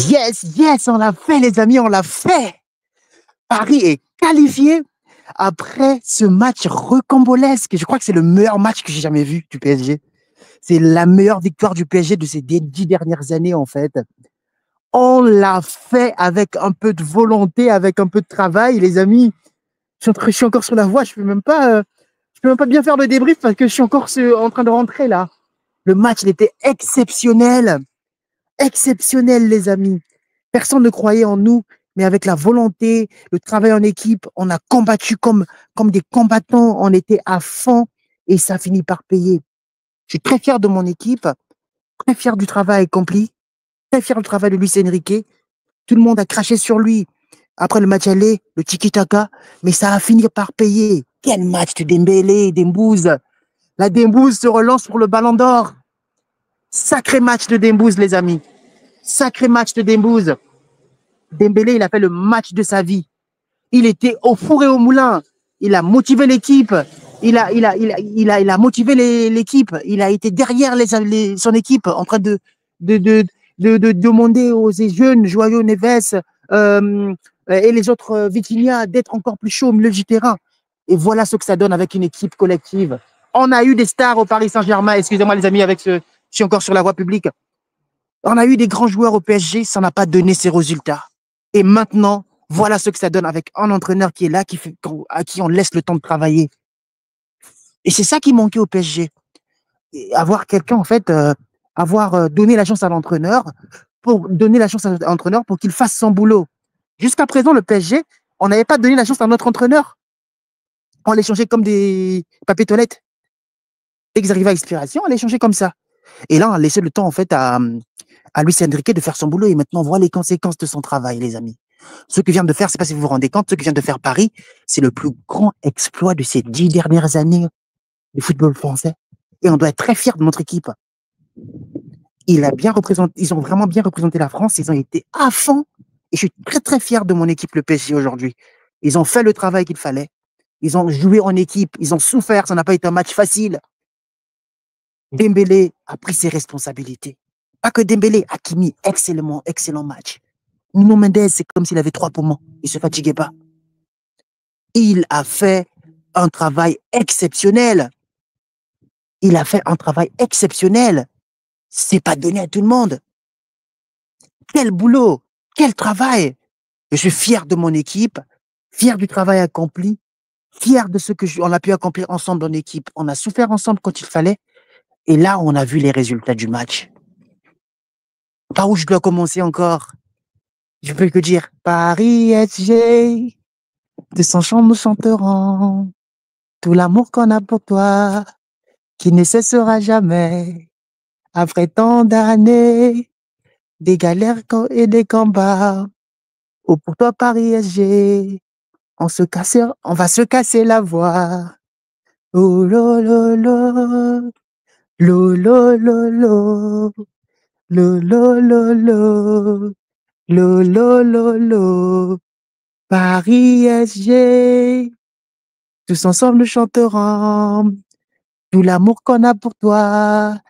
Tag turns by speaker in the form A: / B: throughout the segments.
A: Yes, yes, on l'a fait, les amis, on l'a fait. Paris est qualifié après ce match recambolesque. Je crois que c'est le meilleur match que j'ai jamais vu du PSG. C'est la meilleure victoire du PSG de ces 10 dernières années, en fait. On l'a fait avec un peu de volonté, avec un peu de travail, les amis. Je suis encore sur la voie, je peux même pas bien faire le débrief parce que je suis encore en train de rentrer là. Le match, il était exceptionnel. Exceptionnel, les amis. Personne ne croyait en nous, mais avec la volonté, le travail en équipe, on a combattu comme des combattants, on était à fond et ça finit par payer. Je suis très fier de mon équipe, très fier du travail accompli, très fier du travail de Luis Enrique. Tout le monde a craché sur lui. Après le match aller, le tiki-taka, mais ça a fini par payer. Quel match de Dembélé, Dembouz. La Dembouz se relance pour le Ballon d'Or. Sacré match de Dembouz, les amis. Sacré match de Dembouz. Dembélé, il a fait le match de sa vie. Il était au four et au moulin. Il a motivé l'équipe. Il a motivé l'équipe. Il a été derrière son équipe en train de, de, de demander aux jeunes, Joyeux Neves et les autres Vitinha d'être encore plus chauds au milieu du terrain. Et voilà ce que ça donne avec une équipe collective. On a eu des stars au Paris Saint-Germain. Excusez-moi, les amis, je suis encore sur la voie publique. On a eu des grands joueurs au PSG, ça n'a pas donné ses résultats. Et maintenant, voilà ce que ça donne avec un entraîneur qui est là, à qui on laisse le temps de travailler. Et c'est ça qui manquait au PSG. Et avoir quelqu'un, en fait, avoir donné la chance à l'entraîneur, pour donner la chance à l'entraîneur pour qu'il fasse son boulot. Jusqu'à présent, le PSG, on n'avait pas donné la chance à notre entraîneur. On les changeait comme des papiers toilettes. Dès qu'ils arrivaient à expiration, on les changeait comme ça. Et là, on a laissé le temps, en fait, à Luis Enrique de faire son boulot. Et maintenant, on voit les conséquences de son travail, les amis. Ce que vient de faire, je ne sais pas si vous vous rendez compte, ce que vient de faire Paris, c'est le plus grand exploit de ces 10 dernières années du football français. Et on doit être très fiers de notre équipe. Ils ont vraiment bien représenté la France. Ils ont été à fond. Et je suis très, très fier de mon équipe, le PSG, aujourd'hui. Ils ont fait le travail qu'il fallait. Ils ont joué en équipe. Ils ont souffert. Ça n'a pas été un match facile. Dembélé a pris ses responsabilités. Pas que Dembélé, Hakimi, excellent, excellent match. Nuno Mendes, c'est comme s'il avait 3 poumons. Il ne se fatiguait pas. Il a fait un travail exceptionnel. Il a fait un travail exceptionnel. C'est pas donné à tout le monde. Quel boulot, quel travail. Je suis fier de mon équipe, fier du travail accompli, fier de ce qu'on a pu accomplir ensemble en équipe. On a souffert ensemble quand il fallait. Et là, on a vu les résultats du match. Par où je dois commencer encore? Je peux que dire Paris SG, de son chant nous chanterons tout l'amour qu'on a pour toi, qui ne cessera jamais. Après tant d'années, des galères et des combats, oh pour toi Paris SG, on va se casser la voix. Oh lo lo lo, lo lo lo lo, lo lo lo lo, lo lo lo lo, Paris SG, tous ensemble nous chanterons tout l'amour qu'on a pour toi,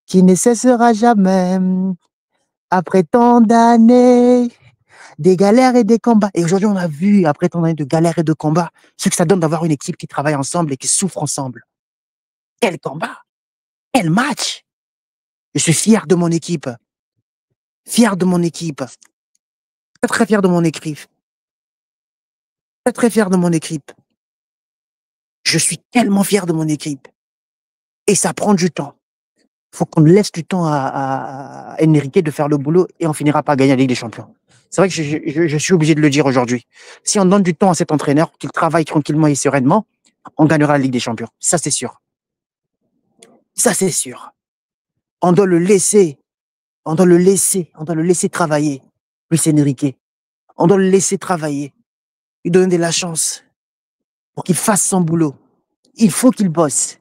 A: qui ne cessera jamais. Après tant d'années, des galères et des combats. Et aujourd'hui, on a vu, après tant d'années de galères et de combats, ce que ça donne d'avoir une équipe qui travaille ensemble et qui souffre ensemble. Quel combat! Quel match! Je suis fier de mon équipe. Fier de mon équipe. Très, très fier de mon équipe. Très, très fier de mon équipe. Je suis tellement fier de mon équipe. Et ça prend du temps. Il faut qu'on laisse du temps à Enrique de faire le boulot et on finira par gagner la Ligue des Champions. C'est vrai que je suis obligé de le dire aujourd'hui. Si on donne du temps à cet entraîneur, qu'il travaille tranquillement et sereinement, on gagnera la Ligue des Champions. Ça, c'est sûr. Ça, c'est sûr. On doit le laisser. On doit le laisser travailler. Luis Enrique. On doit le laisser travailler. Lui donner de la chance pour qu'il fasse son boulot. Il faut qu'il bosse.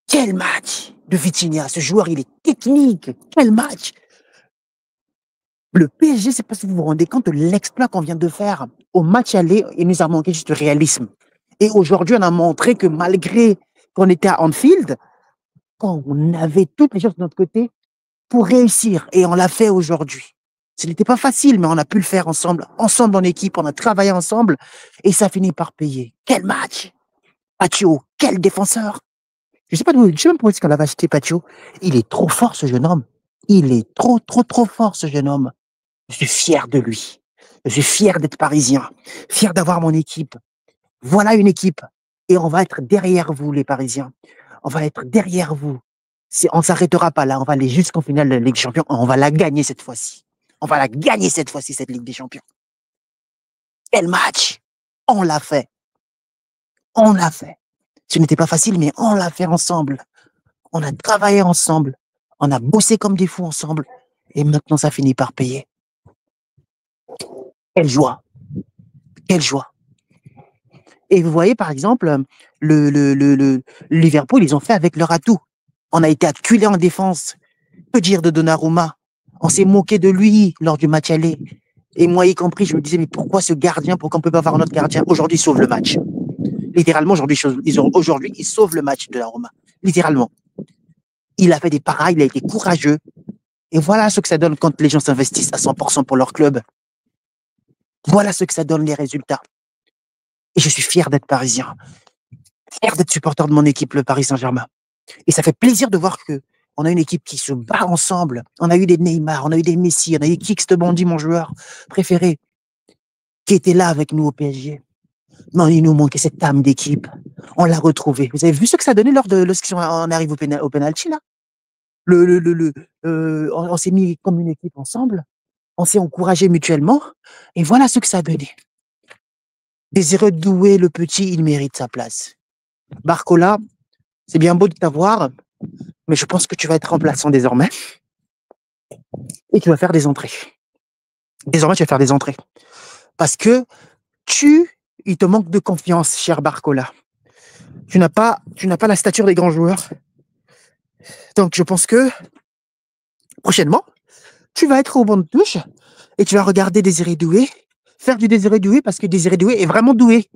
A: Quel match de Vitinha. Ce joueur, il est technique. Quel match. Le PSG, je ne sais pas si vous vous rendez compte de l'exploit qu'on vient de faire au match aller. Il nous a manqué juste de réalisme. Et aujourd'hui, on a montré que malgré qu'on était à Anfield, quand on avait toutes les choses de notre côté, pour réussir. Et on l'a fait aujourd'hui. Ce n'était pas facile, mais on a pu le faire ensemble, ensemble en équipe, on a travaillé ensemble et ça finit par payer. Quel match! Pacho, quel défenseur! Je sais pas d'où, je sais même pas où est-ce qu'on avait acheté Pacho. Il est trop fort, ce jeune homme. Il est trop, trop, trop fort, ce jeune homme. Je suis fier de lui. Je suis fier d'être parisien, fier d'avoir mon équipe. Voilà une équipe. Et on va être derrière vous, les Parisiens. On va être derrière vous. On ne s'arrêtera pas là. On va aller jusqu'en finale de la Ligue des Champions. On va la gagner cette fois-ci. On va la gagner cette fois-ci, cette Ligue des Champions. Quel match! On l'a fait. On l'a fait. Ce n'était pas facile, mais on l'a fait ensemble. On a travaillé ensemble. On a bossé comme des fous ensemble. Et maintenant, ça finit par payer. Quelle joie! Quelle joie! Et vous voyez, par exemple, le Liverpool, ils ont fait avec leur atout. On a été acculés en défense. Que dire de Donnarumma? On s'est moqué de lui lors du match aller. Et moi y compris, je me disais, mais pourquoi ce gardien, pourquoi on ne peut pas avoir notre gardien? Aujourd'hui, il sauve le match. Littéralement, aujourd'hui, il sauve le match de Donnarumma. Littéralement. Il a fait des pareils, il a été courageux. Et voilà ce que ça donne quand les gens s'investissent à 100% pour leur club. Voilà ce que ça donne, les résultats. Et je suis fier d'être parisien. Fier d'être supporter de mon équipe, le Paris Saint-Germain. Et ça fait plaisir de voir que on a une équipe qui se bat ensemble. On a eu des Neymar, on a eu des Messi, on a eu Kix de Bondy, mon joueur préféré, qui était là avec nous au PSG. Non, il nous manquait cette âme d'équipe. On l'a retrouvé. Vous avez vu ce que ça donnait lorsqu'on arrive au penalty, là? On s'est mis comme une équipe ensemble. On s'est encouragé mutuellement. Et voilà ce que ça a donné. Désiré Doué, le petit, il mérite sa place. Barcola, c'est bien beau de t'avoir, mais je pense que tu vas être remplaçant désormais. Et tu vas faire des entrées. Désormais, tu vas faire des entrées. Parce que il te manque de confiance, cher Barcola. Tu n'as pas la stature des grands joueurs. Donc, je pense que, prochainement, tu vas être au banc de touche et tu vas regarder Désiré Doué, faire du Désiré Doué parce que Désiré Doué est vraiment doué.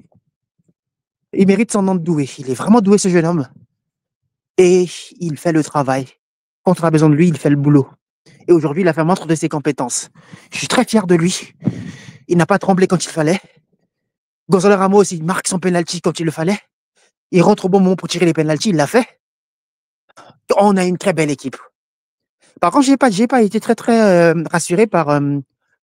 A: Il mérite son nom de doué. Il est vraiment doué, ce jeune homme. Et il fait le travail. Quand on a besoin de lui, il fait le boulot. Et aujourd'hui, il a fait montre de ses compétences. Je suis très fier de lui. Il n'a pas tremblé quand il fallait. Gonzalo Ramos, il marque son penalty quand il le fallait. Il rentre au bon moment pour tirer les penalties, il l'a fait. On a une très belle équipe. Par contre, j'ai pas été très rassuré par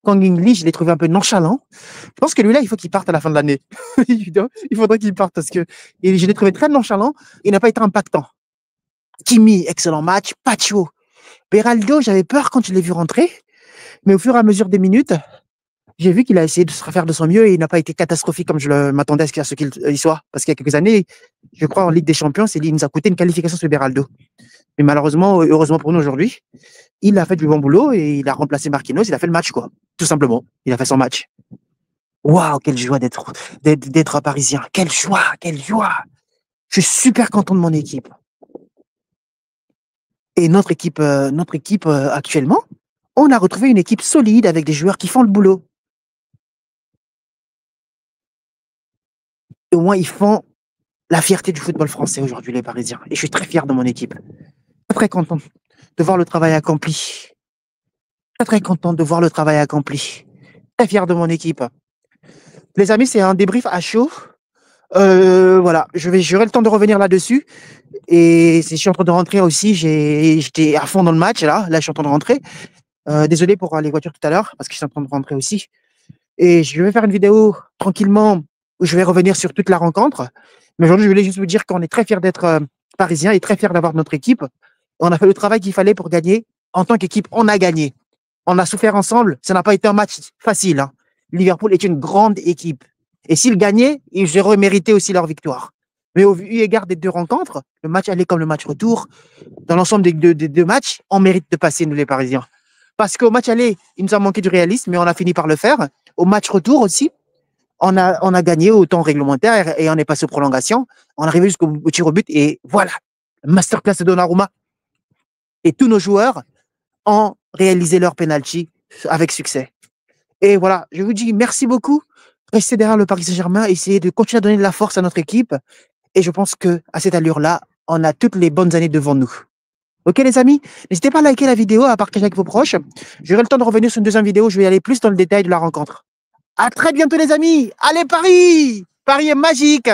A: Kang In-lee. Je l'ai trouvé un peu nonchalant. Je pense que lui là, il faut qu'il parte à la fin de l'année. Il faudrait qu'il parte parce que je l'ai trouvé très nonchalant. Il n'a pas été impactant. Kimi, excellent match. Pacho, Beraldo, j'avais peur quand je l'ai vu rentrer, mais au fur et à mesure des minutes, j'ai vu qu'il a essayé de se faire de son mieux et il n'a pas été catastrophique comme je m'attendais à ce qu'il soit. Parce qu'il y a quelques années, je crois en Ligue des Champions, il nous a coûté une qualification sur Beraldo. Mais malheureusement, heureusement pour nous aujourd'hui, il a fait du bon boulot et il a remplacé Marquinhos, il a fait le match, quoi. Tout simplement. Il a fait son match. Waouh, quelle joie d'être parisien. Quelle joie, quelle joie. Je suis super content de mon équipe. Et notre équipe actuellement, on a retrouvé une équipe solide avec des joueurs qui font le boulot. Et au moins, ils font la fierté du football français aujourd'hui, les Parisiens. Et je suis très fier de mon équipe. Très content de voir le travail accompli. Très content de voir le travail accompli. Très fier de mon équipe. Les amis, c'est un débrief à chaud. Voilà, j'aurai le temps de revenir là-dessus. Et je suis en train de rentrer aussi. J'étais à fond dans le match là. Là, je suis en train de rentrer. Désolé pour les voitures tout à l'heure, parce que je suis en train de rentrer aussi. Et je vais faire une vidéo tranquillement où je vais revenir sur toute la rencontre. Mais aujourd'hui, je voulais juste vous dire qu'on est très fiers d'être parisiens et très fiers d'avoir notre équipe. On a fait le travail qu'il fallait pour gagner. En tant qu'équipe, on a gagné. On a souffert ensemble. Ça n'a pas été un match facile. Hein. Liverpool est une grande équipe. Et s'ils gagnaient, ils auraient mérité aussi leur victoire. Mais au vu égard des deux rencontres, le match aller comme le match retour, dans l'ensemble des deux matchs, on mérite de passer, nous les Parisiens. Parce qu'au match aller, il nous a manqué du réalisme, mais on a fini par le faire. Au match retour aussi, on a gagné au temps réglementaire et on est passé aux prolongations. On est arrivé jusqu'au tir au but et voilà, masterclass de Donnarumma. Et tous nos joueurs ont réalisé leur penalty avec succès. Et voilà, je vous dis merci beaucoup. Restez derrière le Paris Saint-Germain, essayez de continuer à donner de la force à notre équipe. Et je pense qu'à cette allure-là, on a toutes les bonnes années devant nous. Ok les amis, n'hésitez pas à liker la vidéo, à partager avec vos proches. J'aurai le temps de revenir sur une deuxième vidéo, je vais aller plus dans le détail de la rencontre. À très bientôt les amis. Allez Paris! Paris est magique!